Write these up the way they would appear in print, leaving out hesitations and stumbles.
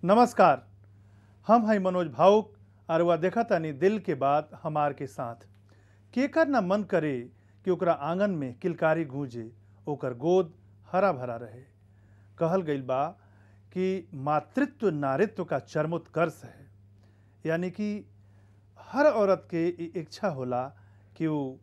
नमस्कार, हम हैं मनोज भावुक और वह देखा तानी दिल के बात हमार के साथ। केकर ना मन करे कि ओकरा आंगन में किलकारी गूंजे, ओकर गोद हरा भरा रहे। कहल गईल बा कि मातृत्व नारित्व का चरमोत्कर्ष है, यानी कि हर औरत के ई इच्छा होला कि वो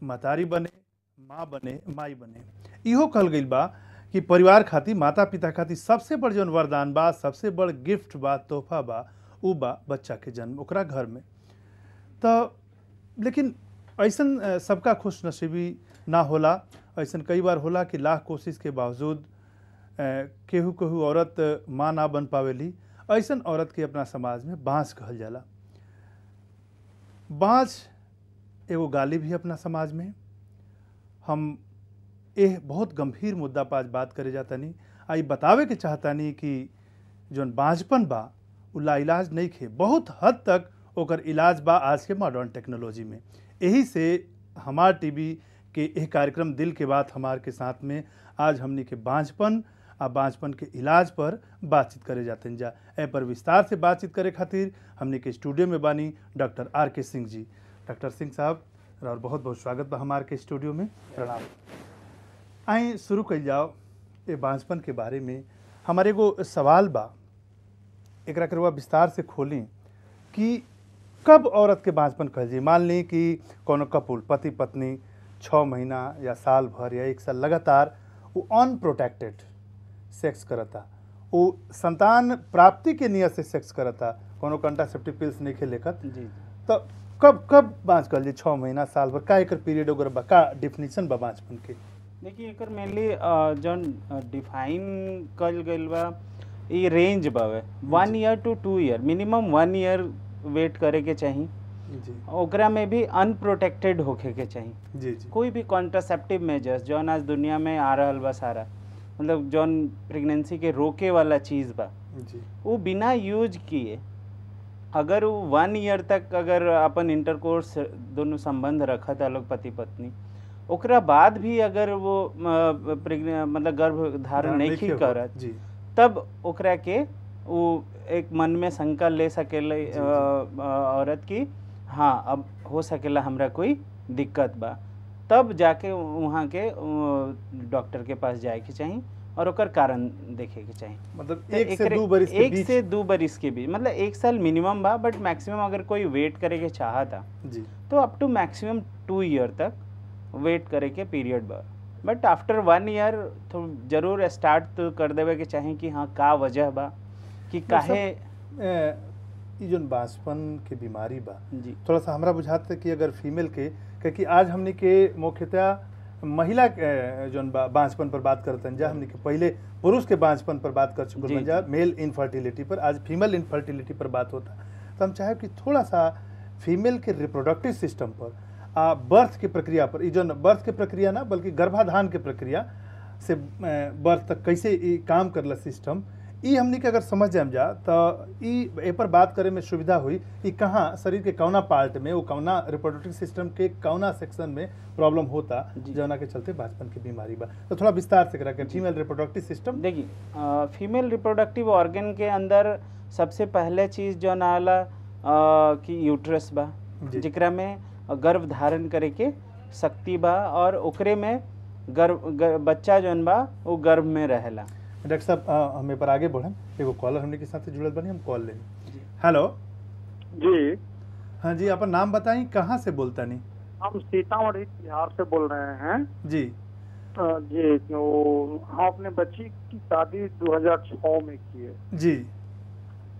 मतारी बने, माँ बने, माई बने। इहो कहल गईल बा कि परिवार खातिर, माता पिता खातिर सबसे बड़ जौन वरदान बा, सबसे बड़ गिफ्ट बा, तोहफा बा, उ बा बच्चा के जन्म ओकरा घर में। तो लेकिन ऐसन सबका खुश नसीबी ना होला। ऐसन कई बार होला कि लाख कोशिश के बावजूद केहू केहू औरत माँ ना बन पावेली। ऐसन औरत के अपना समाज में बांस कहल जाला। बांस एगो गाली भी अपना समाज में। हम एह बहुत गंभीर मुद्दा पर आज बात करे जातानी। आई बतावे के चाहतानी कि जौन बांझपन बा उ लाइलाज नहीं खे, बहुत हद तक ओकर इलाज बा आज के मॉडर्न टेक्नोलॉजी में। यही से हमार टीवी के यह कार्यक्रम दिल के बात हमार के साथ में आज हमनी के बांझपन आ बांझपन के इलाज पर बातचीत करे जाते हैं। ए पर विस्तार से बातचीत करे खातिर हमनी के स्टूडियो में बानी doctor R.K. Singh ji. Doctor Singh साहब और बहुत बहुत स्वागत बा हमार के स्टूडियो में। प्रणाम। आई शुरू कल जाओ ये बांझपन के बारे में। हमारे एगो सवाल बा, एकरा के विस्तार से खोलें कि कब औरत के बांझपन कहल जी। मान ली कि कोनो कपुल पति पत्नी 6 महीना या साल भर या 1 साल लगातार वो अनप्रोटेक्टेड सेक्स करता, वो संतान प्राप्ति के नियत से सेक्स करता, कोनो कंट्रासेप्टिव पिल्स नहीं खे लेकर जी, तो कब कब बांझ कहल जी? 6 महीना साल भर का एकर पीरियड वगैरह बा, का डिफिनेशन बा बांझपन के? देखिए एकर मेनली जौन डिफाइन कल गईल बा ई रेंज बावे 1 year to 2 year, minimum 1 year wait करे के चाहिए जी। ओकरा में भी अनप्रोटेक्टेड होके के चाहिए जी जी। कोई भी कॉन्ट्रासेप्टिव मेजर्स जौन आज दुनिया में आ रहल बा सारा, मतलब जौन प्रेगनेंसी के रोके वाला चीज़ बा जी, वो बिना यूज किए अगर वो 1 ईयर तक अगर अपन इंटरकोर्स दोनों संबंध रखत है लोग पति पत्नी, ओकरा बाद भी अगर वो मतलब गर्भ धारण नहीं करत जी, तब ओकरा के वो एक मन में शंका ले सकेला औरत की हाँ अब हो सकेला हमरा कोई दिक्कत बा, तब जाके वहाँ के डॉक्टर के पास जाए के चाहिए और ओकर कारण देखे के चाहिए। मतलब 1 से 2 बरिस के बीच, मतलब 1 साल मिनिमम बा, बट मैक्सिमम अगर कोई वेट करे के चाहता जी तो अप टू मैक्सिमम 2 ईयर तक वेट करे के पीरियड बा। बट आफ्टर 1 ईयर तो जरूर स्टार्ट तो कर देवे के चाहे कि हाँ का वजह बा कि काहे जो बांझपन के बीमारी बा जी। थोड़ा सा हमरा बुझाता है कि अगर फीमेल के, क्योंकि आज हमने के मुख्यतः महिला जो बांझपन पर बात करते हैं, हमने के पहले पुरुष के बांझपन पर बात कर चुके हैं, मेल इनफर्टिलिटी पर, आज फीमेल इनफर्टिलिटी पर बात होता। तो हम चाहे कि थोड़ा सा फीमेल के रिप्रोडक्टिव सिस्टम पर, बर्थ की प्रक्रिया पर, जो बर्थ के प्रक्रिया ना बल्कि गर्भाधान के प्रक्रिया से बर्थ तक कैसे काम करला सिस्टम, ई हमनी के अगर समझ जाए जा तो ई पर बात करे में सुविधा हुई कि कहाँ शरीर के कौना पार्ट में, वो कौना रिप्रोडक्टिव सिस्टम के कौना सेक्शन में प्रॉब्लम होता जना के चलते बांझपन की बीमारी बा। तो थोड़ा विस्तार से करा के फीमेल रिप्रोडक्टिव सिस्टम। देखिए फीमेल रिप्रोडक्टिव ऑर्गन के अंदर सबसे पहले चीज जो नाला कि यूट्रस बा, जिकरा में गर्भ धारण करे के शक्ति बा और ओकरे में बच्चा जौन बा वो गर्भ में रहेला। डॉक्टर साहब हमें पर आगे बढ़े, एगो कॉलर हमने के साथ जुड़ल बनी, हम कॉल लेंगे। हेलो जी। हाँ जी, अपन नाम बताएं, कहाँ से बोलता नहीं? हम सीतामढ़ी बिहार से बोल रहे हैं जी जी। तो हम अपने बच्ची की शादी 2006 में की है जी।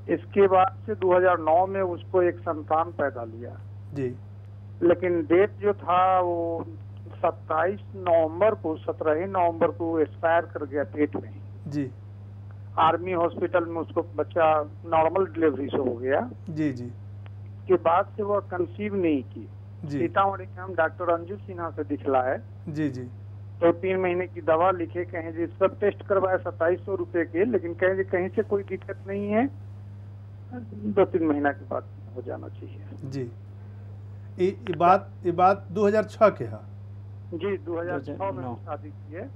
इसके बाद से 2009 में उसको एक संतान पैदा लिया जी, लेकिन डेट जो था वो 27 नवंबर को, 17 नवंबर को एक्सपायर कर गया पेट में जी। आर्मी हॉस्पिटल में उसको बच्चा नॉर्मल डिलीवरी से हो गया जी जी। के बाद से वह कंसीव नहीं की। सीतामढ़ी में हम डॉक्टर अंजू सिन्हा से दिखलाए जी जी, तो 3 महीने की दवा लिखे, कहें जी सब टेस्ट करवाए 2700 रुपए के, लेकिन कहें जी कहीं से कोई दिक्कत नहीं है, 2-3 महीना के बाद हो जाना चाहिए जी। ये बात 2006 के है जी। 2006 में शादी की है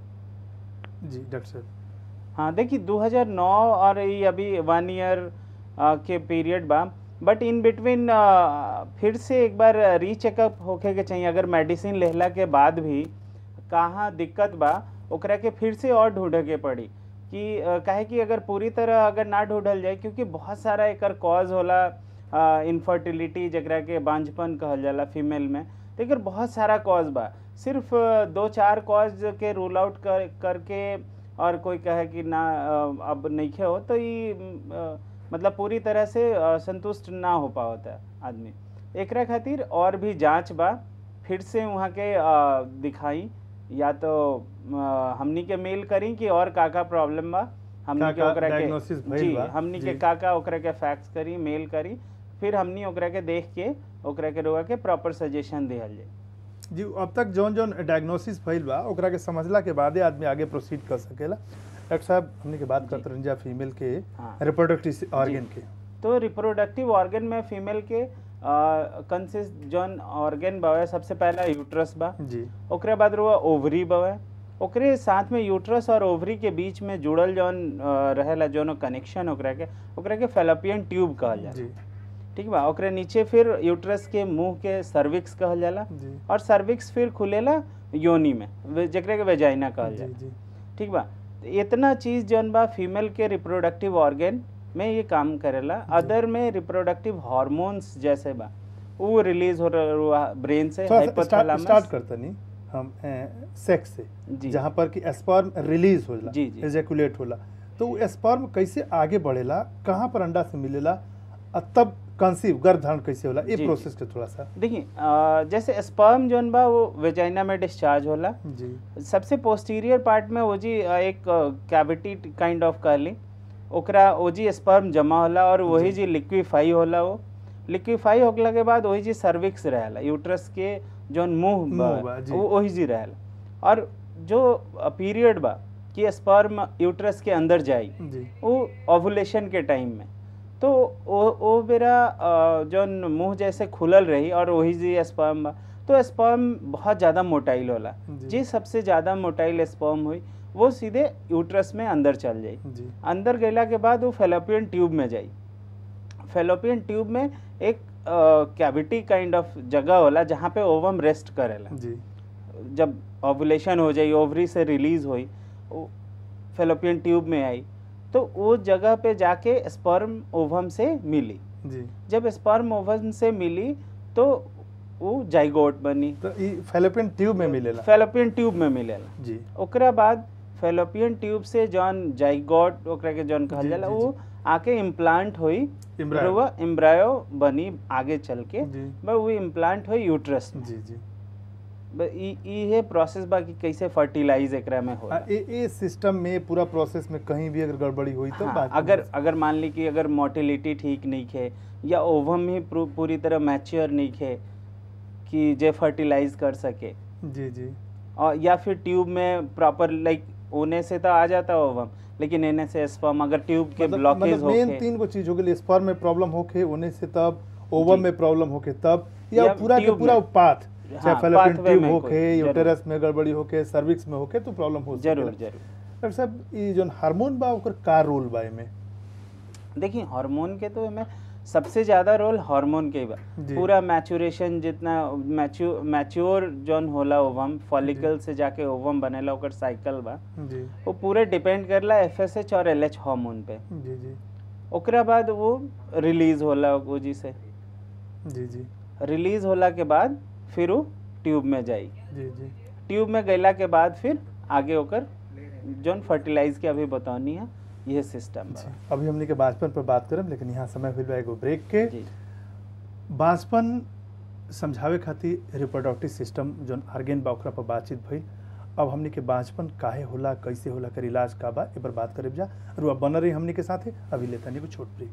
जी। डॉक्टर साहब हाँ देखिए 2009 और ये अभी 1 ईयर के पीरियड बा, बट इन बिटवीन फिर से एक बार रीचेकअप होके के चाहिए। अगर मेडिसिन लेहला के बाद भी कहाँ दिक्कत बा ओकरा के फिर से और ढूंढे के पड़ी कि काहे कि अगर पूरी तरह अगर ना ढूंढल जाए, क्योंकि बहुत सारा एकर कॉज होला इनफर्टिलिटी जकरा के बांझपन कहल जाला फीमेल में, तो एकर बहुत सारा कॉज बा। सिर्फ 2-4 कॉज के रूल आउट करके और कोई कहे कि ना अब नहीं हो तो ये मतलब पूरी तरह से संतुष्ट ना हो पाता है आदमी। एकरा खातिर और भी जांच बा, फिर से वहाँ के दिखाई, या तो हमनी के मेल करी कि और का प्रॉब्लम बा, हमनी के ओकरा के जी हमनी के का ओकरा के फैक्स करी, मेल करी, फिर हमनी ओकरा के देख के ओकरा के रोगा के प्रॉपर सजेशन दिहल जाए। जी अब तक जौन जौन डायग्नोसिस भइल बा ओकरा के समझला के बादे आदमी आगे प्रोसीड कर सकेला। डॉक्टर साहब हमने के बात करते रंजा फीमेल के रिप्रोडक्टिव ऑर्गन के, तो रिप्रोडक्टिव ऑर्गन में फीमेल के कंसिस्ट जौन ऑर्गन बावे, सबसे पहला यूट्रस बा जी, ओकरे बाद रुआ ओवरी बावे, ओकरे साथ में यूट्रस और ओवरी के बीच में जुड़ल जौन रहेला जौन कनेक्शन ओकरा के फैलोपियन ट्यूब कहल जाला, ठीक बा। ओकरे नीचे फिर यूट्रस के मुंह के सर्विक्स कहल जाला, और सर्विक्स फिर खुलेला योनि में जकरे के वेजाइना कहल जाला, ठीक बा। इतना चीज जौन बा फीमेल के रिप्रोडक्टिव ऑर्गन में ये काम करेला। अदर में रिप्रोडक्टिव हार्मोन्स जैसे बा वो रिलीज हो रहा ब्रेन से, हाइपोथैलेमस। स्टार्ट करते नहीं हम सेक्स से, जहाँ पर कि स्पर्म रिलीज होला, एजैकुलेट होला, तो वो स्पर्म कैसे आगे बढ़ेला, कहाँ पर अंडा से मिलेला, तब कंसीव गर्भधारण कैसे होला, ये प्रोसेस के थोड़ा सा देखिए। जैसे स्पर्म जोन बा वो वेजाइना में डिस्चार्ज होला जी, सबसे पोस्टीरियर पार्ट में वो जी एक कैविटी काइंड ऑफ कहली, ओकरा वो जी स्पर्म जमा होला और वही जी लिक्विफाई होला। वो लिक्विफाई होगला के बाद वही जी सर्विक्स रहेला, यूट्रस के जोन मुंह वो वही जी रहेला। और जो पीरियड बा कि स्पर्म यूट्रस के अंदर जाई वो ओवुलेशन के टाइम में, तो वो बेरा जौन मुंह जैसे खुलल रही और वही जी स्पर्म बा, तो स्पर्म बहुत ज़्यादा मोटाइल होला जी, सबसे ज़्यादा मोटाइल स्पर्म हुई वो सीधे यूट्रस में अंदर चल जाई। अंदर गैला के बाद वो फैलोपियन ट्यूब में जाई। फैलोपियन ट्यूब में एक कैविटी काइंड ऑफ जगह होला जहाँ पे ओवम रेस्ट करेला जी। जब ओवुलेशन हो जाई, ओवरी से रिलीज हुई, फैलोपियन ट्यूब में आई, तो वो जगह पे जाके स्पर्म ओवम से मिली जी। जब स्पर्म ओवम से मिली तो वो जाइगोट बनी, तो फैलोपियन ट्यूब में मिलेला, फैलोपियन ट्यूब में मिलेला जी। ओकरा बाद फैलोपियन ट्यूब से जौन जाइगोट ओकरा के जौन कहल जाला वो आके इम्प्लांट हुई, एम्ब्रायो बनी आगे चल के, वो इम्प्लांट हुई यूट्रस में जी जी। ये प्रोसेस बाकी कैसे फर्टिलाइज एकरा में हो ये सिस्टम में पूरा प्रोसेस में कहीं भी अगर गड़बड़ी हुई तो अगर मान ली कि अगर मोटिलिटी ठीक नहीं है या ओवम ही पूरी तरह मैच्योर नहीं है कि जे फर्टिलाइज कर सके जी जी, और या फिर ट्यूब में प्रॉपर लाइक होने से तो आ जाता ओवम, लेकिन एने से स्पर्म अगर ट्यूब के ब्लॉकेज होके, मेन 3 गो चीज हो गई, स्पर्म में प्रॉब्लम होके होने से तब, ओवम में प्रॉब्लम होके तब, या पूरा के पूरा पाथ चाहे फैलोपियन ट्यूब होके, यूटेरस में गड़बड़ी होके, सर्विक्स में होके, तो प्रॉब्लम हो जरूर। डॉक्टर साहब ये जो हार्मोन बा ओकर का रोल बा में? देखिए हार्मोन के तो में सबसे ज्यादा रोल हार्मोन के बा। पूरा मैच्योरेशन जितना मैच्योर जोन होला ओवम, फॉलिकल से जाके ओवम बनेला, ओकर साइकिल बा जी, वो पूरे डिपेंड करला एफएसएच और एलएच हार्मोन पे जी जी। ओकरा बाद वो रिलीज होला वो जी से जी जी, रिलीज होला के बाद फिर वो ट्यूब में जाई जी जी। ट्यूब में गैला के बाद फिर आगे होकर जोन फर्टिलाइज के अभी बतानी है ये सिस्टम। अभी हमने के बांझपन पर बात करब, लेकिन यहाँ समय हुई एगो ब्रेक के। बांझपन समझावे खातिर रिप्रोडक्टिव सिस्टम जोन ऑर्गन बा ओकरा पर बातचीत भइल। अब हमने के बांझपन काहे होला, कैसे होला, कर इलाज का बा, ए पर बात करब जा। रुआ बन रही हमने के साथ है, अभी लेता नहीं छोट ब्रेक।